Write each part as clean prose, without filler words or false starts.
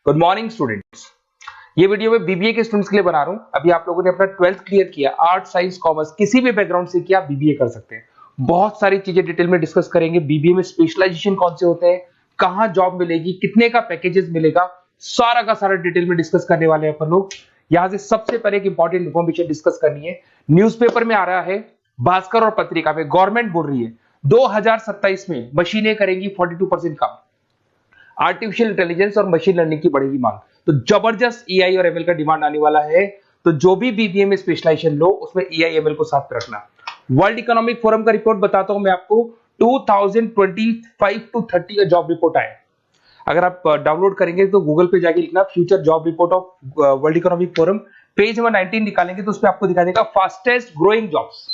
Good morning students. ये video मैं BBA के स्टूडेंट्स के लिए बना रहा हूं। अभी आप लोगों ने अपना 12th क्लियर किया, आर्ट साइंस कॉमर्स किसी भी बैकग्राउंड से किया, बीबीए कर सकते हैं। बहुत सारी चीजें डिटेल में डिस्कस करेंगे। बीबीए में स्पेशलाइजेशन कौन से होते हैं, कहां जॉब मिलेगी, कितने का पैकेजेस मिलेगा, सारा का सारा डिटेल में डिस्कस करने वाले हैं अपन लोग। यहां से सबसे पहले एक इंपॉर्टेंट इन्फॉर्मेशन डिस्कस करनी है। न्यूज़पेपर में आ रहा है, भास्कर और पत्रिका में गवर्नमेंट बोल रही है 2027 में मशीनें करेंगी 42% काम। आर्टिफिशियल इंटेलिजेंस और मशीन लर्निंग की बढ़ेगी मांग, तो जबरदस्त एआई और एमएल का डिमांड आने वाला है। तो जो भी बीबीए में स्पेशलाइजेशन लो उसमें एआई एमएल को साथ रखना। वर्ल्ड इकोनॉमिक फोरम का रिपोर्ट बताता हूं मैं आपको, 2025 टू 30 का जॉब रिपोर्ट आया। अगर आप डाउनलोड करेंगे तो गूगल पे जाके लिखना future job report of world economic forum, page number 19 निकालेंगे तो उसमें आपको दिखा देगा फास्टेस्ट ग्रोइंग जॉब्स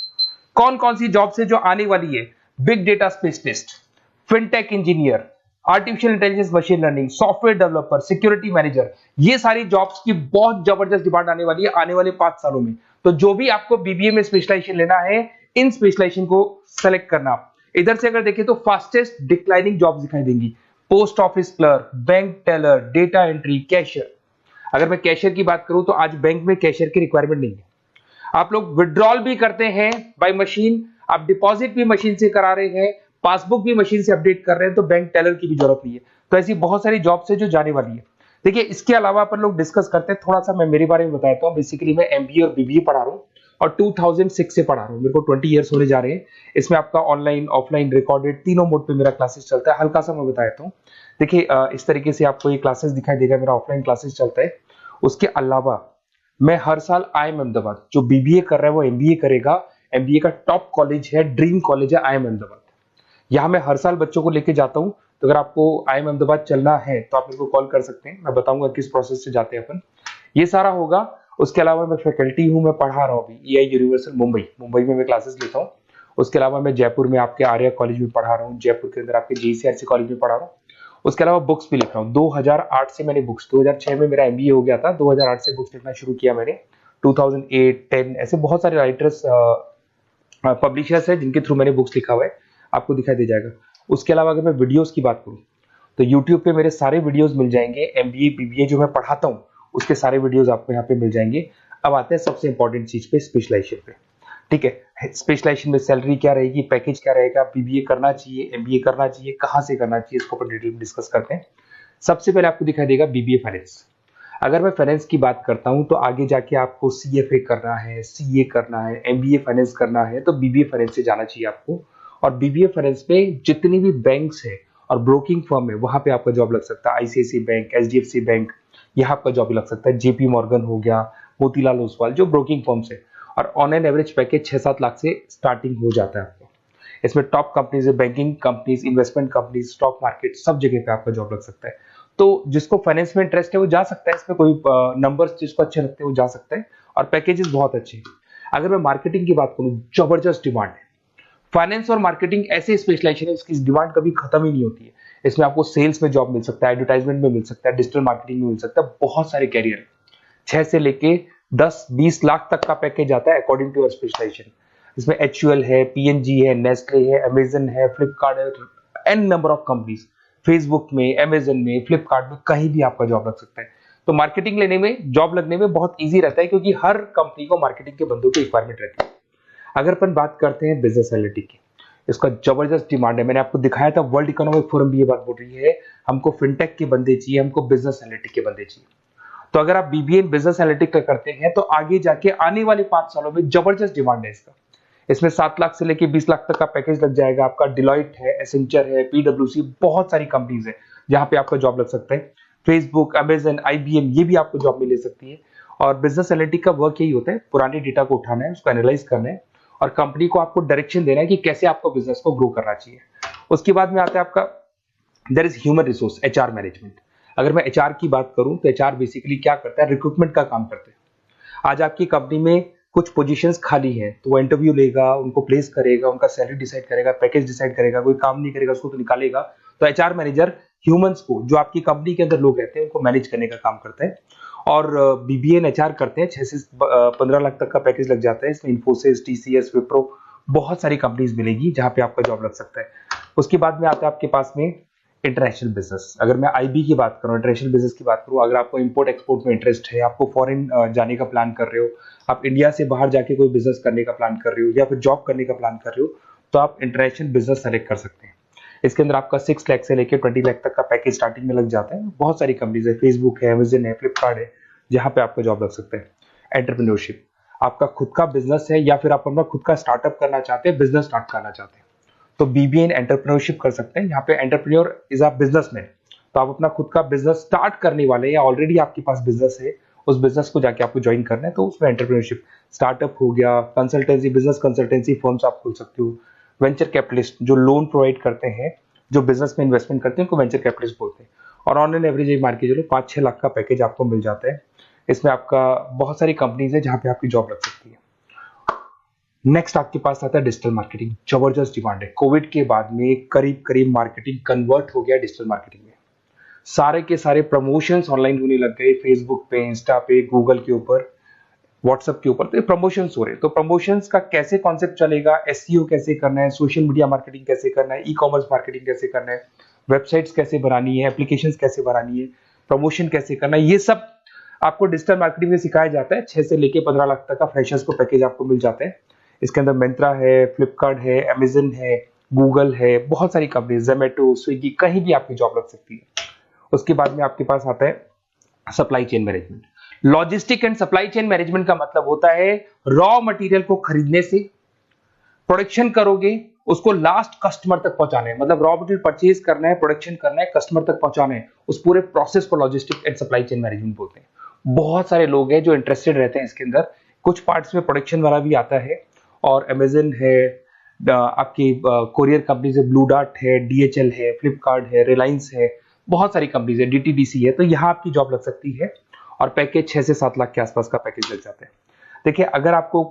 कौन कौन सी जॉब्स है जो आने वाली है। Big data specialist, fintech engineer, artificial intelligence machine learning, software developer, security manager, ये सारी जॉब्स की बहुत जबरदस्त डिमांड आने वाली है आने वाले 5 सालों में। तो जो भी आपको बीबीए में स्पेशलाइजेशन लेना है, इन स्पेशलाइजेशन को सेलेक्ट करना। इधर से अगर देखें तो फास्टेस्ट डिक्लाइनिंग जॉब्स दिखाई देंगी, post office clerk, bank teller, data entry, cashier. अगर मैं कैशियर की बात करूं तो आज बैंक में कैशियर की रिक्वायरमेंट नहीं है। आप लोग विड्रॉल भी करते हैं बाय मशीन, आप डिपॉजिट भी मशीन से करा रहे हैं, पासबुक भी मशीन से अपडेट कर रहे हैं, तो बैंक टेलर की भी जरूरत नहीं है। तो ऐसी बहुत सारी जॉब्स है जो जाने वाली है। देखिए, इसके अलावा अपन लोग डिस्कस करते हैं, थोड़ा सा मैं मेरे बारे में बताता हूँ। बेसिकली मैं एमबीए और बीबीए पढ़ा रहा हूँ और 2006 से पढ़ा रहा हूँ। मेरे को 20 ईयर्स होने जा रहे हैं। इसमें आपका ऑनलाइन, ऑफलाइन, रिकॉर्डेड तीनों मोड पे मेरा क्लासेस चलता है। हल्का सा मैं बताता हूँ। देखिए, इस तरीके से आपको ये क्लासेस दिखाई देगा, मेरा ऑफलाइन क्लासेस चलता है। उसके अलावा मैं हर साल आईएम अहमदाबाद, जो बीबीए कर रहा है वो एमबीए करेगा। एमबीए का टॉप कॉलेज है, ड्रीम कॉलेज है आईएम अहमदाबाद। यहाँ मैं हर साल बच्चों को लेके जाता हूँ। तो अगर आपको आईएम अहमदाबाद चलना है तो आप मेरे को कॉल कर सकते हैं, मैं बताऊंगा किस प्रोसेस से जाते हैं अपन। ये सारा होगा। उसके अलावा मैं फैकल्टी हूँ, मैं पढ़ा रहा हूँ अभी एआई यूनिवर्सल मुंबई में मैं क्लासेस लेता हूँ। उसके अलावा मैं जयपुर में आपके आर्या कॉलेज में पढ़ा रहा हूँ, जयपुर के अंदर आपके जेसीआरसी कॉलेज में पढ़ा रहा हूँ। उसके अलावा बुक्स भी लिख रहा हूँ। 2008 से मैंने बुक्स, 2006 में मेरा एमबीए हो गया था, 2008 से बुक्स लिखना शुरू किया मैंने। 2008, 10 ऐसे बहुत सारे राइटर्स, पब्लिशर्स है जिनके थ्रू मैंने बुक्स लिखा हुआ है, आपको दिखाई दे जाएगा। उसके अलावा अगर मैं वीडियोस की बात करूं तो यूट्यूब पे मेरे सारे वीडियोस मिल जाएंगे। एमबीए बीबीए जो मैं पढ़ाता हूं उसके सारे वीडियोस आपको यहाँ पे मिल जाएंगे। अब आते हैं सबसे इंपॉर्टेंट चीज पे, स्पेशलाइजेशन पे। ठीक है, स्पेशलाइजेशन में सैलरी क्या रहेगी, पैकेज क्या रहेगा, बीबीए करना चाहिए, एमबीए करना चाहिए, कहाँ से करना चाहिए, इसको अपन डिटेल में डिस्कस करते हैं। सबसे पहले आपको दिखाई देगा बीबीए फाइनेंस। अगर मैं फाइनेंस की बात करता हूं तो आगे जाके आपको सीएफए करना है, सीए करना है, एमबीए फाइनेंस करना है, तो बीबीए फाइनेंस से जाना चाहिए आपको। और बीबीए फाइनेंस में जितनी भी बैंक्स है और ब्रोकिंग फर्म है वहां पे आपका जॉब लग सकता है। आईसीआईसीआई बैंक, एचडीएफसी बैंक, यहाँ आपका जॉब लग सकता है। जेपी मॉर्गन हो गया, मोतीलाल ओसवाल, जो ब्रोकिंग फर्म्स है। और on an average package 6-7 lakh से स्टार्टिंग हो जाता है आपको। इसमें टॉप कंपनीज है, banking companies, investment companies, stock market, सब जगह पे आपका जॉब लग सकता है। तो जिसको फाइनेंस में इंटरेस्ट है वो जा सकता है, इसमें कोई नंबर्स जिसको अच्छे लगते हैं वो जा सकता है, और पैकेजेस बहुत अच्छे हैं। अगर मैं मार्केटिंग की बात करूं, जबरदस्त डिमांड है। फाइनेंस और मार्केटिंग ऐसे स्पेशलाइजेशन है इसकी डिमांड कभी खत्म ही नहीं होती है। इसमें आपको सेल्स में जॉब मिल सकता है, एडवर्टाइजमेंट में मिल सकता है, डिजिटल मार्केटिंग में मिल सकता है, बहुत सारे कैरियर, 6 से लेके 10-20 लाख तक का पैकेज आता है अकॉर्डिंग टू योर स्पेशलाइजेशन। इसमें एचयूएल है, पीएनजी है, नेस्ले है, अमेजन है, फ्लिपकार्ट है, an number of companies. Facebook में, अमेजन में, फ्लिपकार्ट में, कहीं भी आपका जॉब लग सकता है। तो मार्केटिंग लेने में, जॉब लगने में बहुत ईजी रहता है, क्योंकि हर कंपनी को मार्केटिंग के बंदों की रिक्वायरमेंट रहती है। अगर अपन बात करते हैं बिजनेस एनालिटिक की, इसका जबरदस्त डिमांड है। मैंने आपको दिखाया था, वर्ल्ड इकोनॉमिक फोरम भी ये बात बोल रही है, हमको फिनटेक के बंदे चाहिए, हमको बिजनेस एनालिटिक के बंदे चाहिए। तो अगर आप बीबीए बिजनेस एनालिटिक का करते हैं तो आगे जाके आने वाले 5 सालों में जबरदस्त डिमांड है इसका। इसमें 7 लाख से लेके 20 लाख तक का पैकेज लग जाएगा आपका। डिलॉइट है, एसेंचर है, पीडब्ल्यूसी, बहुत सारी कंपनीज है जहां पे आपका जॉब लग सकता है। फेसबुक, अमेजन, आईबीएम, ये भी आपको जॉब में ले सकती है। और बिजनेस एनालिटिक का वर्क यही होता है, पुराने डेटा को उठाना है, उसको एनालाइज करना है और कंपनी को आपको डायरेक्शन देना है कि कैसे आपको बिजनेस को ग्रो करना चाहिए। उसके बाद में आता है आपका there is human resource, HR management. अगर मैं एचआर की बात करूं तो एचआर बेसिकली क्या करता है, रिक्रूटमेंट का काम करते हैं। आज आपकी कंपनी में कुछ पोजीशंस खाली हैं तो वो इंटरव्यू लेगा, उनको प्लेस करेगा, उनका सैलरी डिसाइड करेगा, पैकेज डिसाइड करेगा, कोई काम नहीं करेगा उसको तो निकालेगा। तो एचआर मैनेजर ह्यूमंस को, जो आपकी कंपनी के अंदर लोग रहते हैं, उनको मैनेज करने का काम करता है। और बीबीए एचआर करते हैं, 6 से 15 लाख तक का पैकेज लग जाता है। इसमें इन्फोसिस, टीसीएस, विप्रो, बहुत सारी कंपनीज मिलेगी जहां पे आपका जॉब लग सकता है। उसके बाद में आता है आपके पास में इंटरनेशनल बिजनेस, अगर मैं आईबी की बात करूं, इंटरनेशनल बिजनेस की बात करूं, अगर आपको इंपोर्ट एक्सपोर्ट में इंटरेस्ट है, आपको फॉरेन जाने का प्लान कर रहे हो, आप इंडिया से बाहर जाके कोई बिजनेस करने का प्लान कर रहे हो या फिर जॉब करने का प्लान कर रहे हो, तो आप इंटरनेशनल बिजनेस सेलेक्ट कर सकते हैं। इसके अंदर आपका 6 लाख से लेकर 20 लाख तक का पैकेज स्टार्टिंग में लग जाता है। बहुत सारी कंपनीज है, फेसबुक है, अमेजन है, फ्लिपकार्ट है, जहां पे आपका जॉब लग सकता है। एंटरप्रेन्योरशिप, आपका खुद का बिजनेस है या फिर आप अपना खुद का स्टार्टअप करना चाहते हैं, बिजनेस स्टार्ट करना चाहते हैं, तो बीबीए इन एंटरप्रेन्योरशिप कर सकते हैं। यहाँ पे एंटरप्रेन्योर इज अ बिजनेसमैन, तो आप अपना खुद का बिजनेस स्टार्ट करने वाले हैं या ऑलरेडी आपके पास बिजनेस है, उस बिजनेस को जाके आपको ज्वाइन करना है, तो उसमें एंटरप्रेन्योरशिप। स्टार्टअप हो गया, कंसल्टेंसी, बिजनेस कंसल्टेंसी फर्म्स आप खोल सकते हो। वेंचर कैपिटलिस्ट जो लोन प्रोवाइड करते हैं, जो बिजनेस में इन्वेस्टमेंट करते हैं, उनको वेंचर कैपिटलिस्ट बोलते हैं। और ऑन एन एवरेज एक मान के चलो 5-6 लाख का पैकेज आपको मिल जाता है। इसमें आपका बहुत सारी कंपनीज है जहां पे आपकी जॉब लग सकती है। नेक्स्ट आपके पास आता है डिजिटल मार्केटिंग। जबरदस्त डिमांड है, कोविड के बाद में करीब करीब मार्केटिंग कन्वर्ट हो गया डिजिटल मार्केटिंग में। सारे के सारे प्रमोशंस ऑनलाइन होने लग गए, फेसबुक पे, इंस्टा पे, गूगल के ऊपर, व्हाट्सएप के ऊपर, तो प्रमोशंस हो रहे हैं। तो प्रमोशंस का कैसे कॉन्सेप्ट चलेगा, एसईओ कैसे करना है, सोशल मीडिया मार्केटिंग कैसे करना है, ई कॉमर्स मार्केटिंग कैसे करना है, वेबसाइट्स कैसे बनानी है, एप्लीकेशंस कैसे बनानी है, प्रमोशन कैसे करना है, ये सब आपको डिजिटल मार्केटिंग में सिखाया जाता है। 6 से लेके 15 लाख तक का फ्रेशर्स को पैकेज आपको मिल जाता है। इसके अंदर मिंत्रा है, फ्लिपकार्ट है, अमेजन है, गूगल है, बहुत सारी कंपनी, जोमेटो, स्विगी, कहीं भी आपकी जॉब लग सकती है। उसके बाद में आपके पास आता है supply chain management. Logistic and supply chain management का मतलब होता है रॉ मटेरियल को खरीदने से, प्रोडक्शन करोगे, उसको लास्ट कस्टमर तक पहुंचाना है, मतलब रॉ मटेरियल परचेज करना है, प्रोडक्शन करना है, कस्टमर तक पहुंचाना है, उस पूरे प्रोसेस को logistic and supply chain management बोलते हैं। बहुत सारे लोग हैं जो इंटरेस्टेड रहते हैं इसके अंदर। कुछ पार्ट्स में प्रोडक्शन वाला भी आता है, और अमेजन है, आपकी कोरियर कंपनीज है, ब्लू डार्ट है, डीएचएल है, फ्लिपकार्ट है, रिलायंस है, बहुत सारी कंपनीज है, डीटीडीसी है, तो यहाँ आपकी जॉब लग सकती है। और पैकेज 6 से 7 लाख के आसपास का पैकेज लग जाता है। देखिए, अगर आपको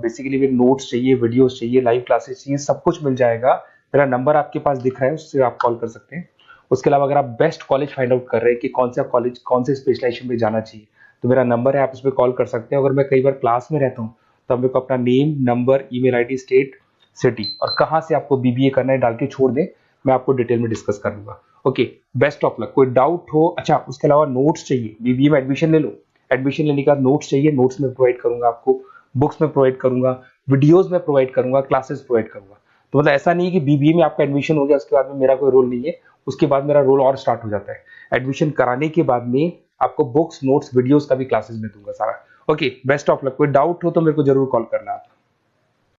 बेसिकली भी नोट्स चाहिए, वीडियोस चाहिए, लाइव क्लासेस चाहिए, सब कुछ मिल जाएगा। मेरा नंबर आपके पास दिख रहा है, उससे आप कॉल कर सकते हैं। उसके अलावा अगर आप बेस्ट कॉलेज फाइंड आउट कर रहे हैं कि कौन सा कॉलेज, कौन से स्पेशलाइजेशन में जाना चाहिए, तो मेरा नंबर है, आप उस पर कॉल कर सकते हैं। अगर मैं कई बार क्लास में रहता हूँ तो मेरे को अपना name, number, email ID, state, city और कहाँ से आपको बीबीए करना है डाल के छोड़ दें, मैं आपको डिटेल में डिस्कस कर लूंगा। Okay, best of luck. कोई डाउट हो, अच्छा उसके अलावा नोट्स चाहिए, बीबीए में एडमिशन ले लो, एडमिशन लेने के बाद नोट्स चाहिए, नोट्स में प्रोवाइड करूंगा आपको, बुक्स में प्रोवाइड करूंगा, वीडियोस में प्रोवाइड करूंगा, क्लासेस प्रोवाइड करूंगा। तो मतलब ऐसा नहीं है कि बीबीए में आपका एडमिशन हो गया उसके बाद में मेरा कोई रोल नहीं है, उसके बाद मेरा रोल और स्टार्ट हो जाता है। एडमिशन कराने के बाद में आपको बुक्स, नोट्स, वीडियोस का भी क्लासेस में दूंगा सारा। Okay, best of luck. कोई डाउट हो तो मेरे को जरूर कॉल करना।